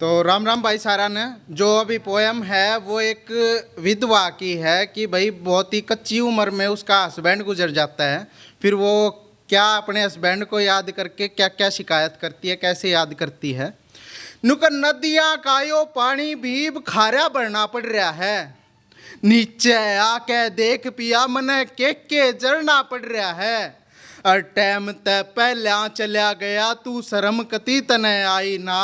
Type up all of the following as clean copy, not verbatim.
तो राम राम भाई सारा ने जो अभी पोयम है वो एक विधवा की है कि भाई बहुत ही कच्ची उम्र में उसका हस्बैंड गुजर जाता है। फिर वो क्या अपने हस्बैंड को याद करके क्या क्या शिकायत करती है, कैसे याद करती है। नुकर नदियाँ कायो पानी भी खारा भरना पड़ रहा है, नीचे आके देख पिया मने के जरना पड़ रहा है। और टाइम ते पहला चलिया गया तू शर्म कती तने आई ना,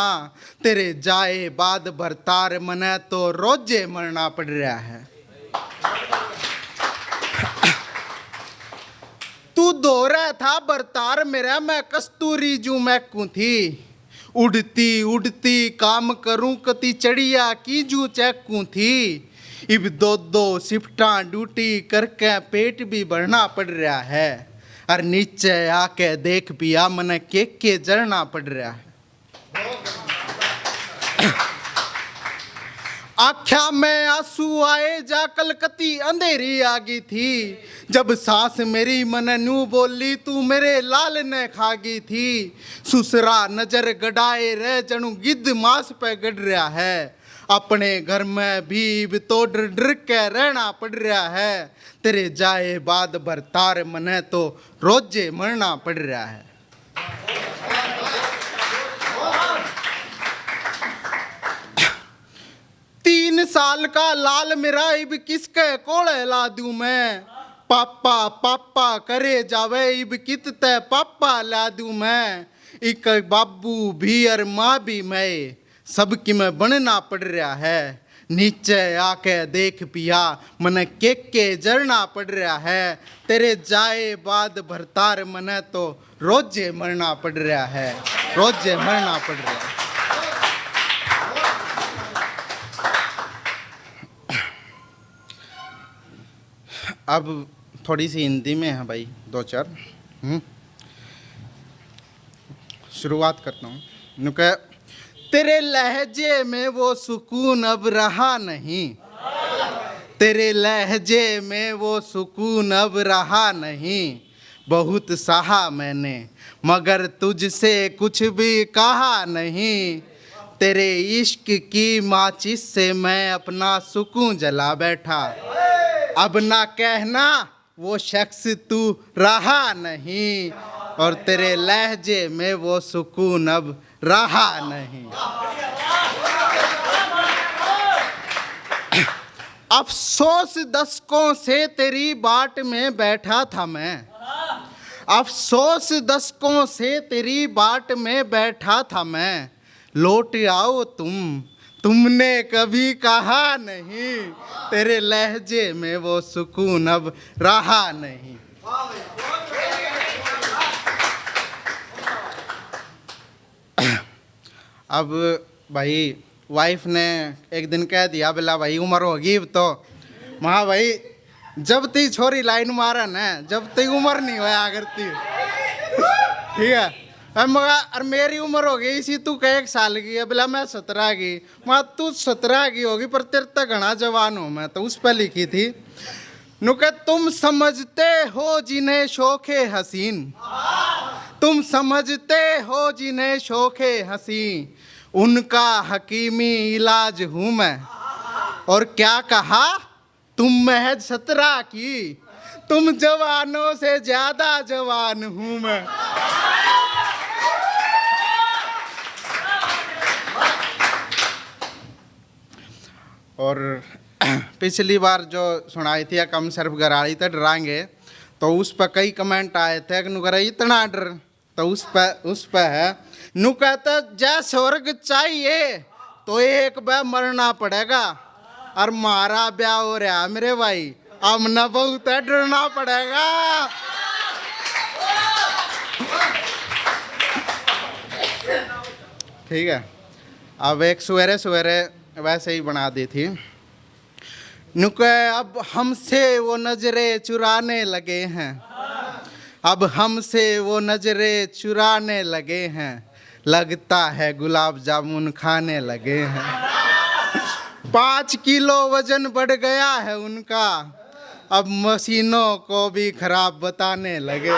तेरे जाए बाद भरतार मने तो रोजे मरना पड़ रहा है। तू दो रहा था भरतार मेरा, मैं कस्तूरी जू मैकू थी, उड़ती उड़ती काम करूं कती चढ़िया की जू चैकू थी। इब दो दो शिफ्टा ड्यूटी करके पेट भी भरना पड़ रहा है, और नीचे आके देख पिया मने के जरना पड़ रहा है। आख्या में आंसू आए जा कलकती अंधेरी आ गई थी, जब सास मेरी मन नू बोली तू मेरे लाल ने खागी थी। सुसरा नजर गड़ाए रह जणू गिद्ध मांस पे गड़ रहा है, अपने घर में भी तो डर डर के रहना पड़ रहा है। तेरे जाए बाद भरतार मने तो रोजे मरना पड़ रहा है। तीन साल का लाल मेरा इब किसके कोले ला दूं मैं, पापा पापा करे जावे इब कितते पापा ला दूं मैं। एक बाबू भी और माँ भी मैं, सबकी में बनना पड़ रहा है। नीचे आके देख पिया मने के जरना पड़ रहा है, तेरे जाए बाद भरतार मने तो रोजे मरना पड़ रहा है, रोजे मरना पड़ रहा है। अब थोड़ी सी हिंदी में है भाई, दो चार शुरुआत करता हूँ। नुके तेरे लहजे में वो सुकून अब रहा नहीं, तेरे लहजे में वो सुकून अब रहा नहीं। बहुत सहा मैंने मगर तुझसे कुछ भी कहा नहीं, तेरे इश्क की माचिस से मैं अपना सुकून जला बैठा। अब ना कहना वो शख्स तू रहा नहीं, और तेरे लहजे में वो सुकून अब रहा नहीं। अफसोस दशकों से तेरी बाट में बैठा था मैं, अफसोस दशकों से तेरी बाट में बैठा था मैं। लौट आओ तुमने कभी कहा नहीं, तेरे लहजे में वो सुकून अब रहा नहीं। अब भाई वाइफ ने एक दिन कह दिया बोला भाई उम्र होगी अब तो, माँ भाई जब ती छोरी लाइन मारा न जब ती उम्र नहीं होया करती, ठीक है। अब मगा और मेरी उम्र हो गई इसी, तू कह 1 साल की है, बोला मैं 17 की। माँ तू 17 की होगी पर तेरे तक घना जवान हो मैं, तो उस पर लिखी थी नुके तुम समझते हो जिन्हें शौखे हसीन, तुम समझते हो जिन्हें शौखे हसीन, उनका हकीमी इलाज हूँ मैं। और क्या कहा तुम महज 17 की, तुम जवानों से ज्यादा जवान हूँ मैं। और पिछली बार जो सुनाई थी कम सर्फ गराड़ी तो डराएंगे, तो उस पर कई कमेंट आए थे कि नुकरा इतना डर, तो उस पर है नु कहता जय स्वर्ग चाहिए तो एक बार मरना पड़ेगा, और मारा ब्याह हो रहा मेरे भाई अब न बहुत डरना पड़ेगा। ठीक है। अब एक सवेरे सवेरे वैसे ही बना दी थी नुके अब हमसे वो नजरें चुराने लगे हैं, अब हमसे वो नजरें चुराने लगे हैं, लगता है गुलाब जामुन खाने लगे हैं। 5 किलो वजन बढ़ गया है उनका, अब मशीनों को भी खराब बताने लगे।